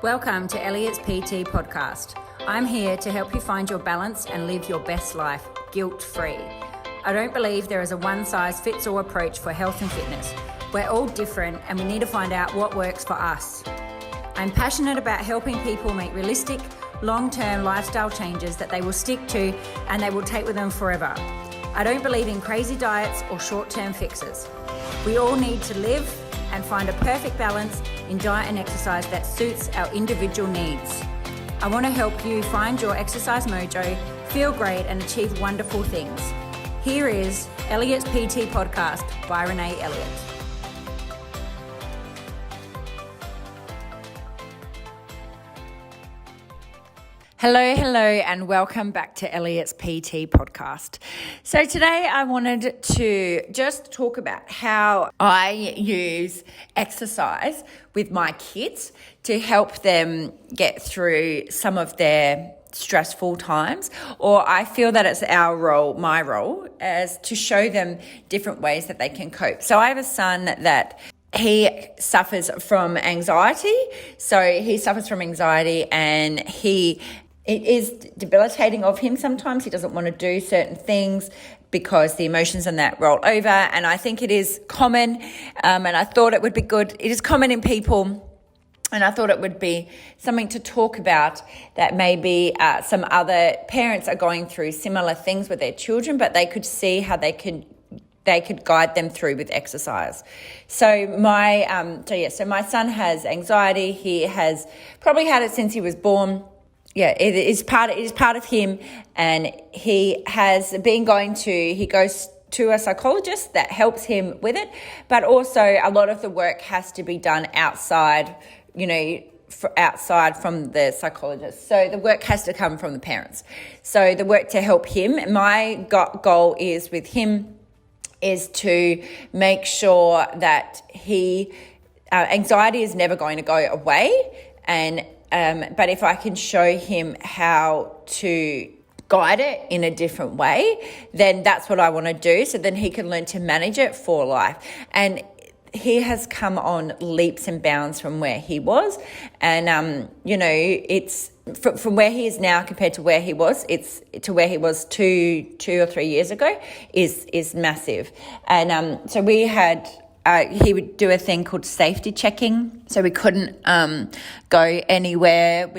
Welcome to Elliott's PT podcast. I'm here to help you find your balance and live your best life guilt-free. I don't believe there is a one-size-fits-all approach for health and fitness. We're all different and we need to find out what works for us. I'm passionate about helping people make realistic, long-term lifestyle changes that they will stick to and they will take with them forever. I don't believe in crazy diets or short-term fixes. We all need to live and find a perfect balance in diet and exercise that suits our individual needs. I want to help you find your exercise mojo, feel great and achieve wonderful things. Here is Elliott's PT podcast by Renae Elliott. Hello, and welcome back to Elliott's PT podcast. So today I wanted to just talk about how I use exercise with my kids to help them get through some of their stressful times, or I feel that it's my role, as to show them different ways that they can cope. So I have a son that he suffers from anxiety. And it is debilitating of him sometimes. He doesn't want to do certain things because the emotions and that roll over. And I think it is common, and I thought it would be good. It is common in people, and I thought it would be something to talk about, that maybe some other parents are going through similar things with their children, but they could see how they could guide them through with exercise. So my son has anxiety. He has probably had it since he was born. Yeah, it is part of him, and he goes to a psychologist that helps him with it, but also a lot of the work has to be done outside from the psychologist. So the work has to come from the parents. So the work to help him, my goal is with him is to make sure that anxiety is never going to go away, but if I can show him how to guide it in a different way, then that's what I want to do. So then he can learn to manage it for life. And he has come on leaps and bounds from where he was. And, it's from where he is now compared to where he was, it's to where he was two or 3 years ago is massive. And so we had... he would do a thing called safety checking. So we couldn't go anywhere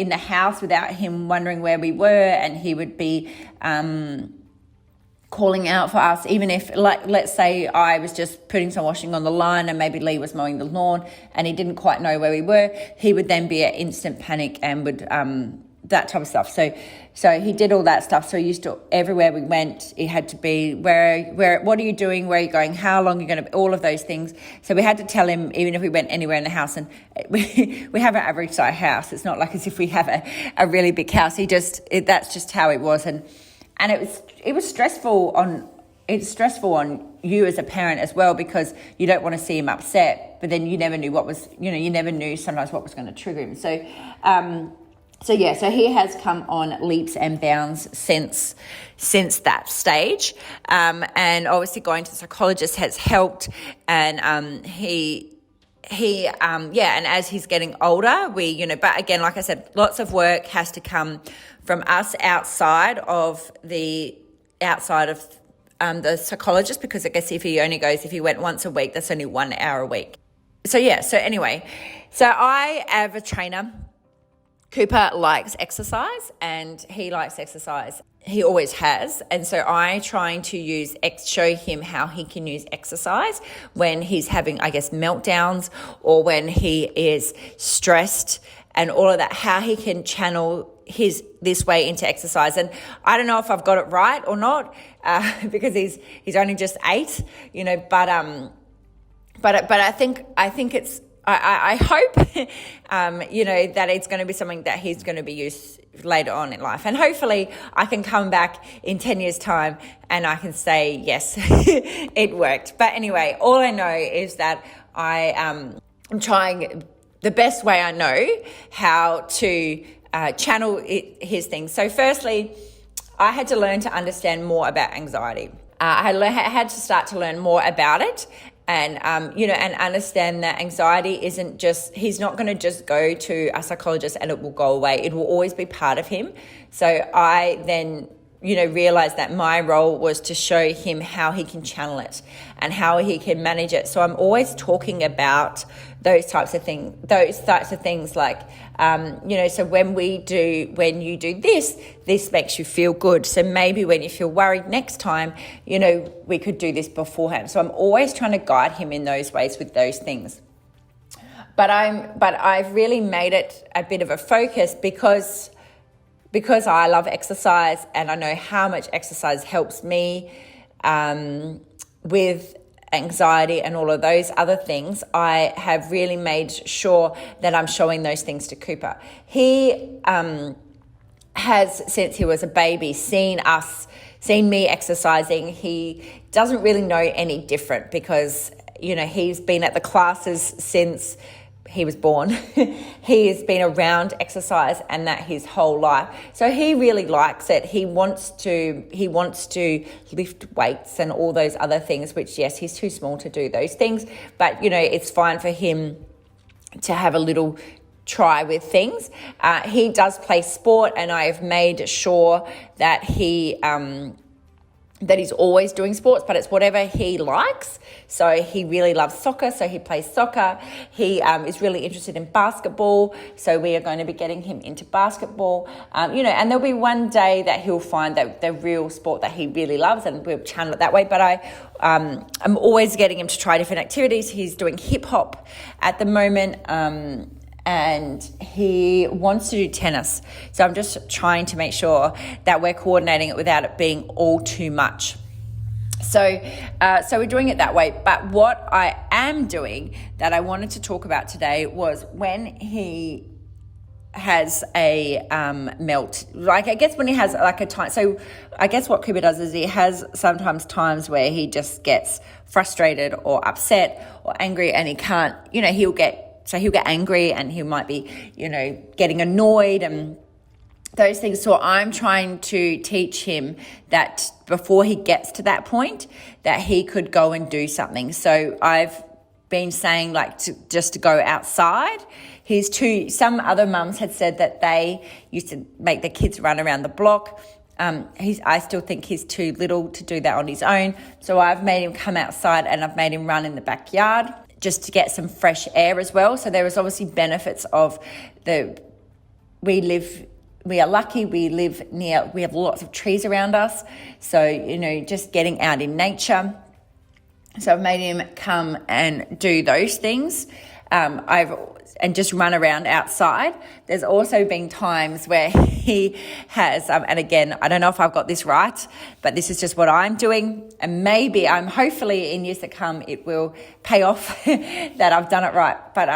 in the house without him wondering where we were. And he would be calling out for us, even if, let's say I was just putting some washing on the line and maybe Lee was mowing the lawn and he didn't quite know where we were. He would then be at instant panic and would... that type of stuff. So he did all that stuff. So everywhere we went, it had to be what are you doing? Where are you going? How long are you going to be? All of those things. So we had to tell him, even if we went anywhere in the house, and we have an average size house. It's not like as if we have a really big house. That's just how it was. And it was stressful on you as a parent as well, because you don't want to see him upset, but then you never knew sometimes what was going to trigger him. So he has come on leaps and bounds since that stage. And obviously going to the psychologist has helped. And and as he's getting older, but again, like I said, lots of work has to come from us outside of the psychologist, because I guess if he went once a week, that's only 1 hour a week. So I have a trainer. Cooper likes exercise and he likes exercise. He always has. And so I trying to show him how he can use exercise when he's having, I guess, meltdowns, or when he is stressed and all of that, how he can channel this way into exercise. And I don't know if I've got it right or not, because he's only just 8, but I think it's, I hope, that it's going to be something that he's going to be used later on in life. And hopefully I can come back in 10 years' time and I can say, yes, it worked. But anyway, all I know is that I'm trying the best way I know how to channel his things. So firstly, I had to learn to understand more about anxiety. I had to start to learn more about it. and and understand that anxiety isn't just, he's not going to just go to a psychologist and it will go away. It will always be part of him. So I then realize that my role was to show him how he can channel it and how he can manage it. So I'm always talking about those types of things like, so when you do this makes you feel good. So maybe when you feel worried next time, we could do this beforehand. So I'm always trying to guide him in those ways with those things. But I've really made it a bit of a focus because I love exercise and I know how much exercise helps me with anxiety and all of those other things. I have really made sure that I'm showing those things to Cooper. He has, since he was a baby, seen me exercising. He doesn't really know any different because, he's been at the classes since he was born. He has been around exercise and that his whole life. So he really likes it. He wants to lift weights and all those other things, which, yes, he's too small to do those things. But, it's fine for him to have a little try with things. He does play sport and I've made sure that that he's always doing sports, but it's whatever he likes. So he really loves soccer, so he plays soccer. He is really interested in basketball, so we are going to be getting him into basketball. And there'll be one day that he'll find that the real sport that he really loves, and we'll channel it that way. But I'm always getting him to try different activities. He's doing hip hop at the moment. And he wants to do tennis. So I'm just trying to make sure that we're coordinating it without it being all too much. So we're doing it that way. But what I am doing that I wanted to talk about today was when he has a melt, like I guess when he has like a time. So I guess what Cooper does is he has sometimes times where he just gets frustrated or upset or angry and he can't, he'll get angry and he might be, getting annoyed and those things. So I'm trying to teach him that before he gets to that point, that he could go and do something. So I've been saying just to go outside. Some other mums had said that they used to make their kids run around the block. I still think he's too little to do that on his own. So I've made him come outside and I've made him run in the backyard, just to get some fresh air as well. So there is obviously benefits of we are lucky, we have lots of trees around us. So, just getting out in nature. So I've made him come and do those things. And just run around outside. There's also been times where he has, and again, I don't know if I've got this right, but this is just what I'm doing. And maybe hopefully in years to come, it will pay off that I've done it right. But,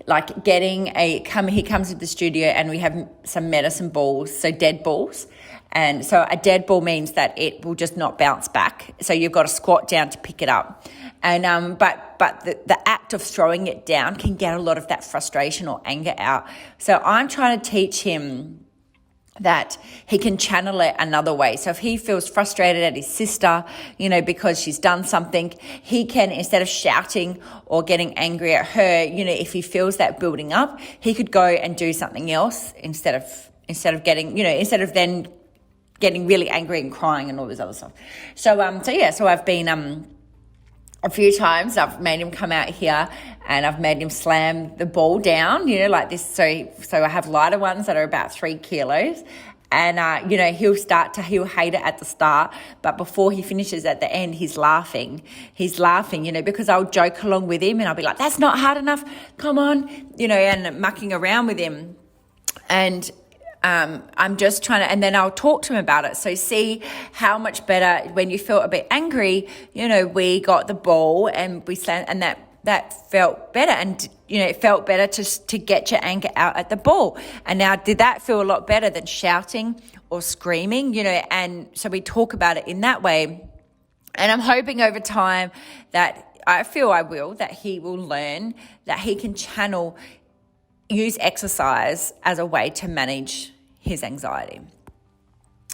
like he comes to the studio and we have some medicine balls, so dead balls. And so a dead ball means that it will just not bounce back. So you've got to squat down to pick it up. And but the act of throwing it down can get a lot of that frustration or anger out. So I'm trying to teach him that he can channel it another way. So if he feels frustrated at his sister, because she's done something, he can, instead of shouting or getting angry at her, if he feels that building up, he could go and do something else instead of then getting really angry and crying and all this other stuff. So I've been a few times I've made him come out here and I've made him slam the ball down, like this. So I have lighter ones that are about 3 kilos. And, he'll hate it at the start, but before he finishes at the end, he's laughing, because I'll joke along with him and I'll be like, that's not hard enough. Come on, and mucking around with him. And, I'm just trying to, and then I'll talk to him about it. So see how much better when you feel a bit angry, we got the ball and we slammed, and that felt better. And, it felt better to get your anger out at the ball. And now, did that feel a lot better than shouting or screaming, and so we talk about it in that way. And I'm hoping over time that that he will learn that he can use exercise as a way to manage his anxiety.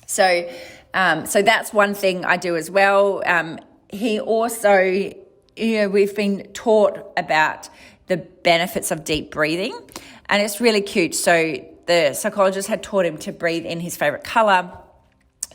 So that's one thing I do as well. he also, we've been taught about the benefits of deep breathing, and it's really cute. So the psychologist had taught him to breathe in his favorite color.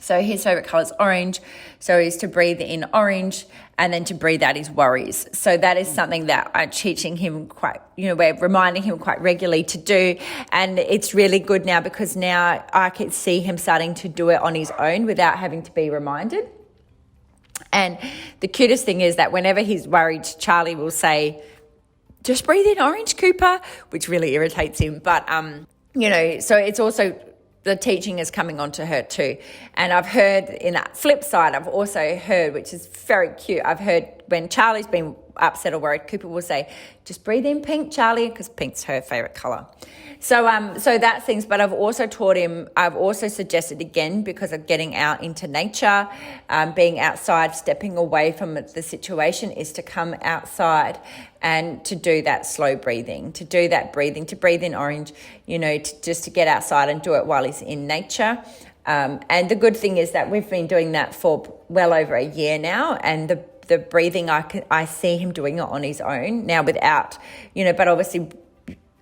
So his favorite color is orange. So he's to breathe in orange and then to breathe out his worries. So that is something that I'm teaching him we're reminding him quite regularly to do. And it's really good now because now I can see him starting to do it on his own without having to be reminded. And the cutest thing is that whenever he's worried, Charlie will say, just breathe in orange, Cooper, which really irritates him. But, so it's also, the teaching is coming onto her too. And I've heard in that flip side, I've also heard, which is very cute, I've heard when Charlie's been upset or worried, Cooper will say, just breathe in pink, Charlie, because pink's her favourite colour. So that's things, but I've also taught him, I've also suggested again, because of getting out into nature, being outside, stepping away from the situation, is to come outside and to do that slow breathing, to do that breathing, to breathe in orange, just to get outside and do it while he's in nature. And the good thing is that we've been doing that for well over a year now, and the breathing, I see him doing it on his own now without, but obviously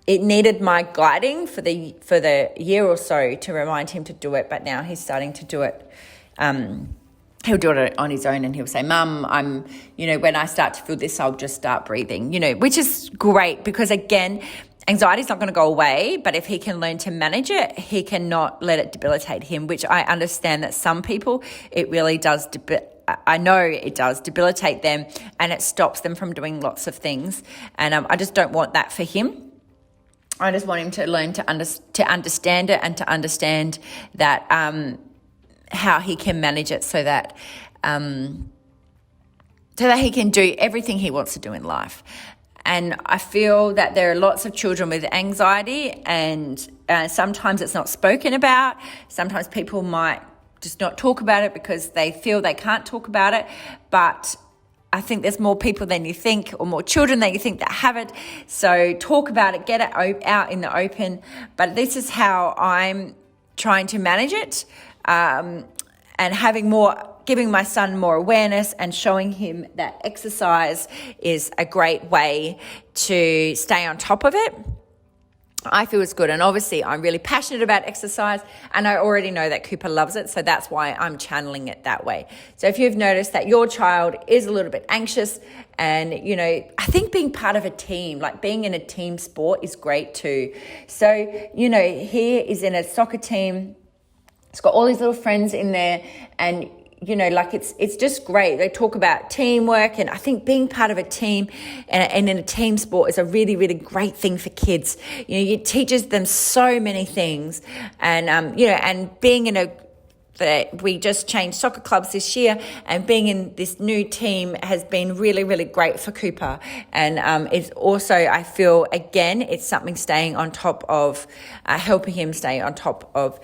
it needed my guiding for the year or so to remind him to do it, but now he's starting to do it. He'll do it on his own, and he'll say, Mum, when I start to feel this, I'll just start breathing, which is great because, again, anxiety is not going to go away, but if he can learn to manage it, he cannot let it debilitate him, which I understand that some people, it really does I know it does debilitate them, and it stops them from doing lots of things. And I just don't want that for him. I just want him to learn to understand it, and to understand that how he can manage it so that he can do everything he wants to do in life. And I feel that there are lots of children with anxiety, and sometimes it's not spoken about. Sometimes people might just not talk about it because they feel they can't talk about it. But I think there's more people than you think, or more children than you think, that have it. So talk about it, get it out in the open. But this is how I'm trying to manage it, and giving my son more awareness and showing him that exercise is a great way to stay on top of it. I feel it's good. And obviously I'm really passionate about exercise, and I already know that Cooper loves it. So that's why I'm channeling it that way. So if you've noticed that your child is a little bit anxious, and, I think being part of a team, like being in a team sport, is great too. So, he is in a soccer team. It's got all these little friends in there, and it's just great. They talk about teamwork, and I think being part of a team and in a team sport is a really, really great thing for kids. It teaches them so many things, and and being in we just changed soccer clubs this year, and being in this new team has been really, really great for Cooper. And it's also, I feel, again, it's something staying on top of, helping him stay on top of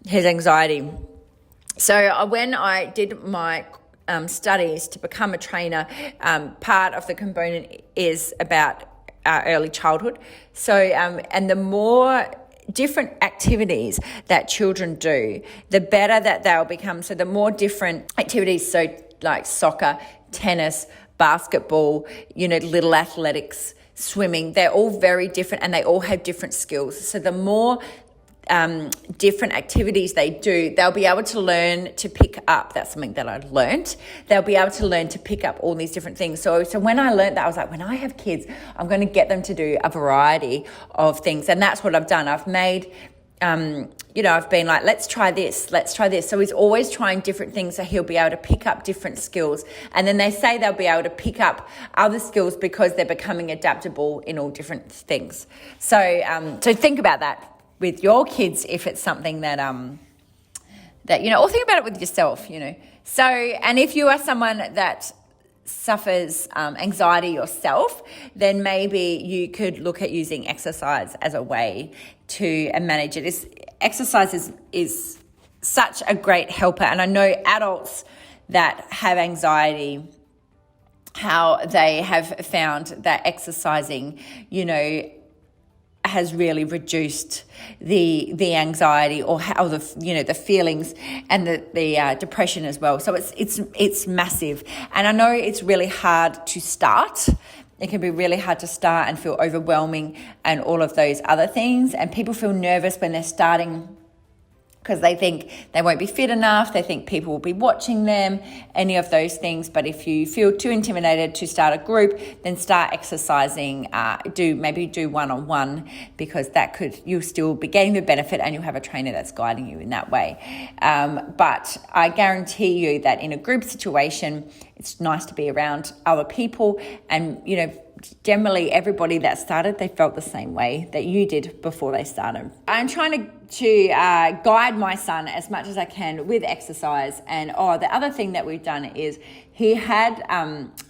his anxiety. So when I did my studies to become a trainer, part of the component is about early childhood. So, and the more different activities that children do, the better that they'll become. So the more different activities, so like soccer, tennis, basketball, little athletics, swimming, they're all very different, and they all have different skills. So the more different activities they do, they'll be able to learn to pick up. That's something that I learned. They'll be able to learn to pick up all these different things. So when I learned that, I was like, when I have kids, I'm going to get them to do a variety of things. And that's what I've done. I've made, I've been like, let's try this. So he's always trying different things, so he'll be able to pick up different skills. And then they say they'll be able to pick up other skills because they're becoming adaptable in all different things. So think about that with your kids, if it's something that or think about it with yourself, So, and if you are someone that suffers anxiety yourself, then maybe you could look at using exercise as a way to manage it. Exercise is such a great helper, and I know adults that have anxiety, how they have found that exercising, has really reduced the anxiety or how the feelings and the depression as well. So it's massive, and I know it's really hard to start. It can be really hard to start and feel overwhelming and all of those other things, and people feel nervous when they're starting because they think they won't be fit enough, they think people will be watching them, any of those things. But if you feel too intimidated to start a group, then start exercising, do one-on-one, because you'll still be getting the benefit and you'll have a trainer that's guiding you in that way. But I guarantee you that in a group situation, it's nice to be around other people, and generally everybody that started, they felt the same way that you did before they started. I'm trying to guide my son as much as I can with exercise. And the other thing that we've done is he had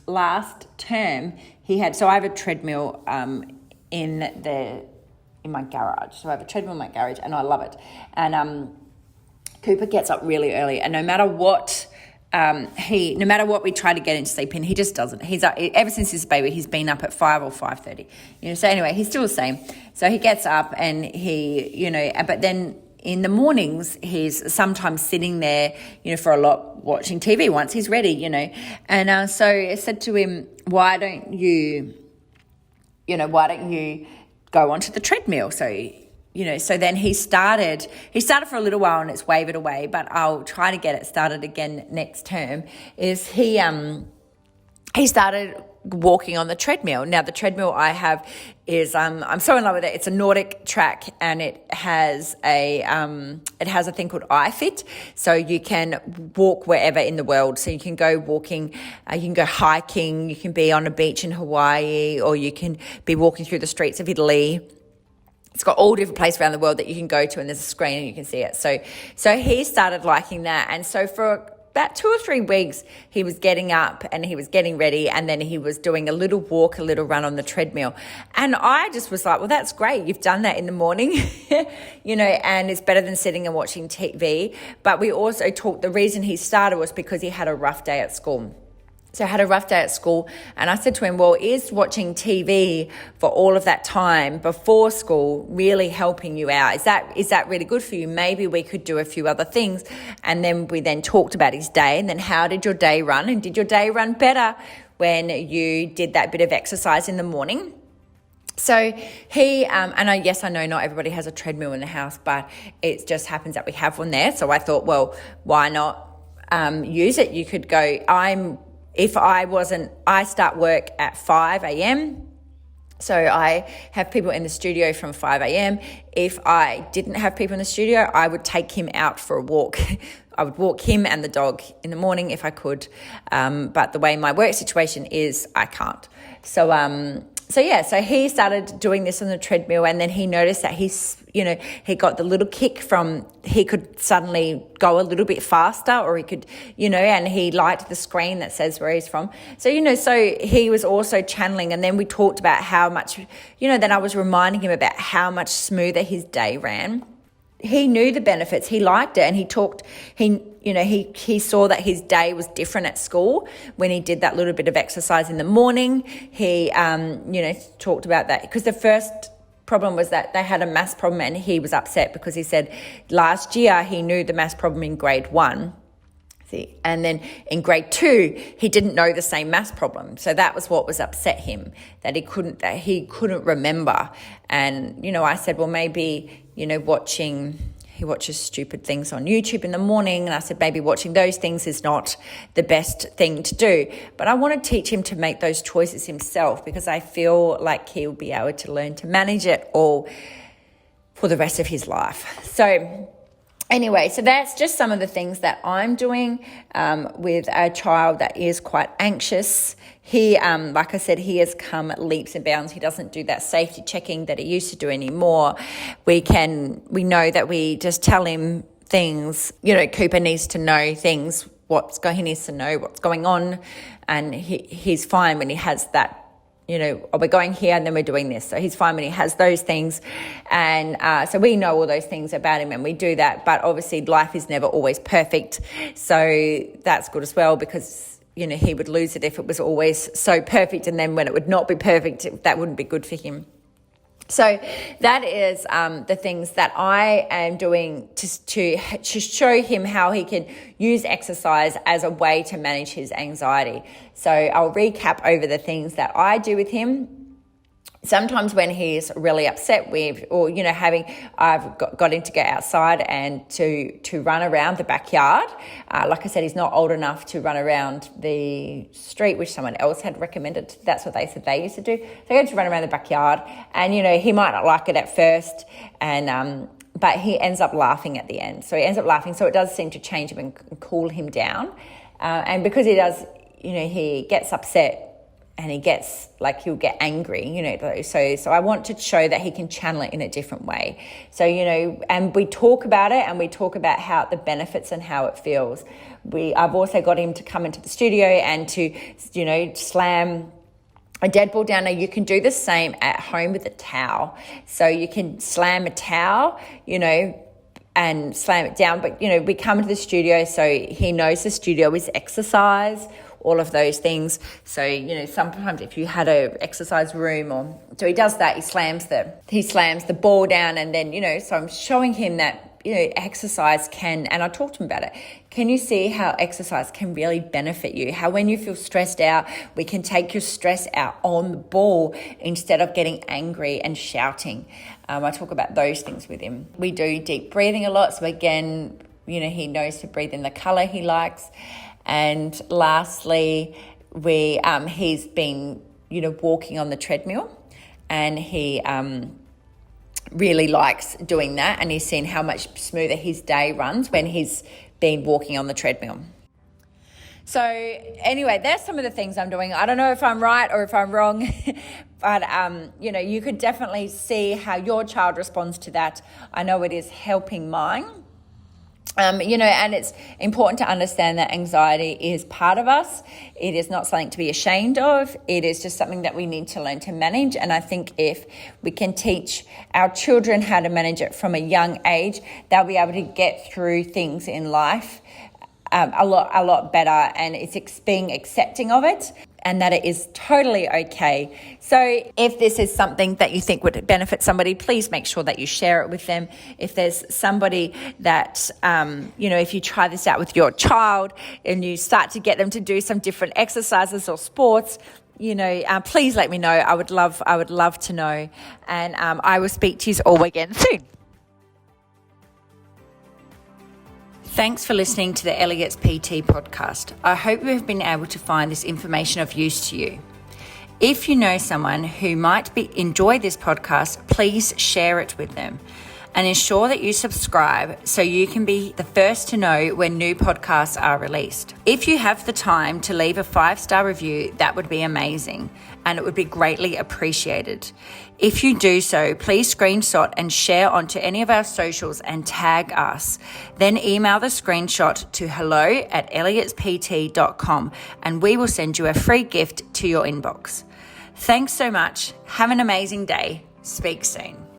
last term, so I have a treadmill in my garage. So I have a treadmill in my garage and I love it. And Cooper gets up really early, and no matter what we try to get him to sleep in, he just doesn't. He's up, ever since he's a baby, he's been up at 5 or 5:30. So anyway, he's still the same. So he gets up and but then in the mornings, he's sometimes sitting there, for a lot, watching TV once he's ready, And so I said to him, why don't you go onto the treadmill? So then he started for a little while and it's wavered away, but I'll try to get it started again next term. He started walking on the treadmill. Now the treadmill I have is, I'm so in love with it. It's a Nordic track, and it has a thing called iFit. So you can walk wherever in the world. So you can go walking, you can go hiking, you can be on a beach in Hawaii, or you can be walking through the streets of Italy. It's got all different places around the world that you can go to, and there's a screen and you can see it. So he started liking that. And so for about 2 or 3 weeks, he was getting up and he was getting ready, and then he was doing a little walk, a little run on the treadmill. And I just was like, well, that's great. You've done that in the morning, and it's better than sitting and watching TV. But we also talked, the reason he started was because he had a rough day at school. So I had a rough day at school, and I said to him, well, is watching TV for all of that time before school really helping you out? Is that really good for you? Maybe we could do a few other things. And then we talked about his day, and then how did your day run? And did your day run better when you did that bit of exercise in the morning? So he, I know not everybody has a treadmill in the house, but it just happens that we have one there. So I thought, well, why not use it? You could go, I start work at 5 a.m. So I have people in the studio from 5 a.m. If I didn't have people in the studio, I would take him out for a walk. I would walk him and the dog in the morning if I could. But the way my work situation is, I can't. So he started doing this on the treadmill, and then he noticed that he got the little kick from, he could suddenly go a little bit faster, or he could, and he liked the screen that says where he's from. So he was also channeling, and then we talked about how much, then I was reminding him about how much smoother his day ran. He knew the benefits. He liked it, and he saw that his day was different at school when he did that little bit of exercise in the morning. He, talked about that, because the first problem was that they had a maths problem, and he was upset because he said last year he knew the maths problem in grade 1. And then in grade 2, he didn't know the same maths problem. So that was what was upset him, that he couldn't remember. And, I said, well, maybe, he watches stupid things on YouTube in the morning. And I said, maybe watching those things is not the best thing to do. But I want to teach him to make those choices himself, because I feel like he'll be able to learn to manage it all for the rest of his life. So anyway, so that's just some of the things that I'm doing with a child that is quite anxious. He, like I said, he has come leaps and bounds. He doesn't do that safety checking that he used to do anymore. We know that we just tell him things. Cooper needs to know things. He needs to know what's going on, and he's fine when he has that. We're going here and then we're doing this. So he's fine when he has those things. And so we know all those things about him, and we do that. But obviously life is never always perfect. So that's good as well, because, he would lose it if it was always so perfect. And then when it would not be perfect, that wouldn't be good for him. So that is the things that I am doing to show him how he can use exercise as a way to manage his anxiety. So I'll recap over the things that I do with him. Sometimes when he's really upset with, or, I've got him to go outside and to run around the backyard. Like I said, he's not old enough to run around the street, which someone else had recommended. That's what they said they used to do. So I go to run around the backyard, and, he might not like it at first, and but he ends up laughing at the end. So he ends up laughing. So it does seem to change him and cool him down. And because he does, he gets upset, and he gets he'll get angry, so I want to show that he can channel it in a different way. So, and we talk about it, and we talk about how the benefits and how it feels. I've also got him to come into the studio and to, slam a dead ball down. Now you can do the same at home with a towel. So you can slam a towel, and slam it down. But, we come into the studio, so he knows the studio is exercise, all of those things. So, sometimes if you had a exercise room, so he does that, he slams the ball down, and then, so I'm showing him that, exercise can, and I talked to him about it. Can you see how exercise can really benefit you? How when you feel stressed out, we can take your stress out on the ball instead of getting angry and shouting. I talk about those things with him. We do deep breathing a lot. So again, he knows to breathe in the color he likes. And lastly, he's been, walking on the treadmill, and he really likes doing that. And he's seen how much smoother his day runs when he's been walking on the treadmill. So anyway, that's some of the things I'm doing. I don't know if I'm right or if I'm wrong, but, you could definitely see how your child responds to that. I know it is helping mine. And it's important to understand that anxiety is part of us. It is not something to be ashamed of. It is just something that we need to learn to manage. And I think if we can teach our children how to manage it from a young age, they'll be able to get through things in life a lot better. And it's being accepting of it, and that it is totally okay. So if this is something that you think would benefit somebody, please make sure that you share it with them. If there's somebody that, if you try this out with your child and you start to get them to do some different exercises or sports, please let me know. I would love to know. And I will speak to you all again soon. Thanks for listening to the Elliott's PT podcast. I hope you have been able to find this information of use to you. If you know someone who might enjoy this podcast, please share it with them, and ensure that you subscribe so you can be the first to know when new podcasts are released. If you have the time to leave a 5-star review, that would be amazing, and it would be greatly appreciated. If you do so, please screenshot and share onto any of our socials and tag us. Then email the screenshot to hello@elliotspt.com, and we will send you a free gift to your inbox. Thanks so much. Have an amazing day. Speak soon.